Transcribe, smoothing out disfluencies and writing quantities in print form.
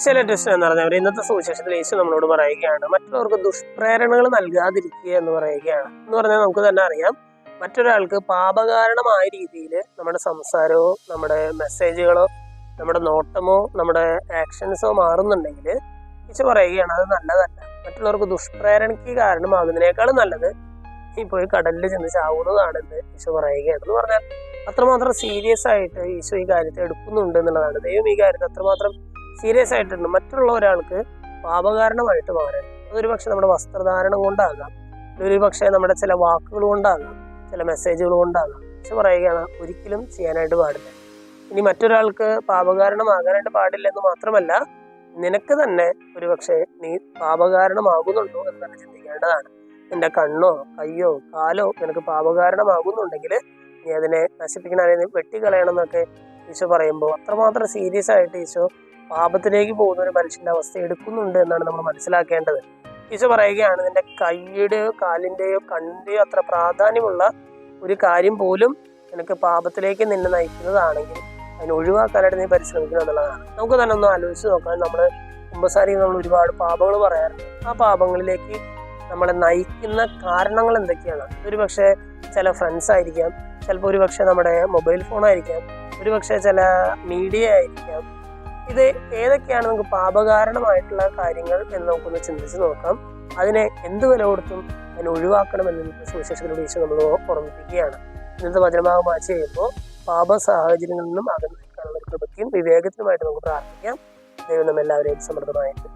ചില ടെസ്റ്റ് എന്ന് പറഞ്ഞവർ ഇന്നത്തെ സുവിശേഷത്തിൽ യേശു നമ്മളോട് പറയുകയാണ്, മറ്റുള്ളവർക്ക് ദുഷ്പ്രേരണകൾ നൽകാതിരിക്കുക എന്ന് പറയുകയാണ്. എന്ന് പറഞ്ഞാൽ നമുക്ക് തന്നെ അറിയാം, മറ്റൊരാൾക്ക് പാപകാരണമായ രീതിയിൽ നമ്മുടെ സംസാരമോ നമ്മുടെ മെസ്സേജുകളോ നമ്മുടെ നോട്ടമോ നമ്മുടെ ആക്ഷൻസോ മാറുന്നുണ്ടെങ്കിൽ ഈശോ പറയുകയാണ് അത് നല്ലതല്ല. മറ്റുള്ളവർക്ക് ദുഷ്പ്രേരണയ്ക്ക് കാരണമാകുന്നതിനേക്കാളും നല്ലത് ഈ പോയി കടലിൽ ചെന്ന് ചാവുന്നതാണെന്ന് ഈശോ പറയുകയാണ്. എന്ന് പറഞ്ഞാൽ അത്രമാത്രം സീരിയസ് ആയിട്ട് ഈശോ ഈ കാര്യത്തെ എടുക്കുന്നുണ്ട് എന്നുള്ളതാണ്. ദൈവം ഈ കാര്യത്തെ അത്രമാത്രം സീരിയസ് ആയിട്ടുണ്ട്. മറ്റുള്ള ഒരാൾക്ക് പാപകാരണമായിട്ട് മാറാൻ അതൊരു പക്ഷെ നമ്മുടെ വസ്ത്രധാരണം കൊണ്ടാകാം, ഒരു പക്ഷേ നമ്മുടെ ചില വാക്കുകൾ കൊണ്ടാകാം, ചില മെസ്സേജുകൾ കൊണ്ടാകാം. പക്ഷെ പറയുകയാണ് ഒരിക്കലും ചെയ്യാനായിട്ട് പാടില്ല. ഇനി മറ്റൊരാൾക്ക് പാപകാരണമാകാനായിട്ട് പാടില്ല എന്ന് മാത്രമല്ല, നിനക്ക് തന്നെ ഒരു പക്ഷേ നീ പാപകാരണമാകുന്നുണ്ടോ എന്ന് തന്നെ ചിന്തിക്കേണ്ടതാണ്. നിന്റെ കണ്ണോ കയ്യോ കാലോ നിനക്ക് പാപകാരണമാകുന്നുണ്ടെങ്കിൽ നീ അതിനെ നശിപ്പിക്കണം, അതിനെ വെട്ടിക്കളയണം എന്നൊക്കെ ഈശോ പറയുമ്പോൾ അത്രമാത്രം സീരിയസ് ആയിട്ട് ഈശോ പാപത്തിലേക്ക് പോകുന്ന ഒരു മനുഷ്യന്റെ അവസ്ഥ എടുക്കുന്നുണ്ട് എന്നാണ് നമ്മൾ മനസ്സിലാക്കേണ്ടത്. ഈശോ പറയുകയാണ്, നിന്റെ കൈയുടെയോ കാലിന്റെയോ കണ്ണിന്റെയോ അത്ര പ്രാധാന്യമുള്ള ഒരു കാര്യം പോലും നിനക്ക് പാപത്തിലേക്ക് നിന്നെ നയിക്കുന്നതാണെങ്കിൽ അതിനെ ഒഴിവാക്കാനായിട്ട് നീ പരിശ്രമിക്കുക എന്നുള്ളതാണ്. നമുക്ക് തന്നെ ഒന്ന് ആലോചിച്ച് നോക്കാം. നമ്മൾ കുമ്പസാരിയിൽ നമ്മൾ ഒരുപാട് പാപങ്ങൾ പറയാറുണ്ട്. ആ പാപങ്ങളിലേക്ക് നമ്മളെ നയിക്കുന്ന കാരണങ്ങൾ എന്തൊക്കെയാണ്? ഒരു പക്ഷേ ചില ഫ്രണ്ട്സ് ആയിരിക്കാം, ചിലപ്പോൾ ഒരു പക്ഷേ നമ്മുടെ മൊബൈൽ ഫോൺ ആയിരിക്കാം, ഒരു പക്ഷേ ചില മീഡിയ ആയിരിക്കാം. ഇത് ഏതൊക്കെയാണ് നമുക്ക് പാപകാരണമായിട്ടുള്ള കാര്യങ്ങൾ എന്ന് നമുക്കൊന്ന് ചിന്തിച്ച് നോക്കാം. അതിനെ എന്ത് വില കൊടുത്തും അതിനെ ഒഴിവാക്കണമെന്ന് സുവിശേഷത്തിലൂടെ ഈശോ നമ്മൾ ഓർമ്മിപ്പിക്കുകയാണ്. ഇന്നത്തെ വചനഭാഗം വായിച്ച് കഴിയുമ്പോൾ പാപ സാഹചര്യങ്ങളിൽ നിന്നും അകന്നു നിൽക്കാനുള്ള കൃപയ്ക്കും വിവേകത്തിനുമായിട്ട് നമുക്ക് പ്രാർത്ഥിക്കാം. ദൈവം നമ്മെല്ലാവരെയും സമൃദ്ധമായിട്ട്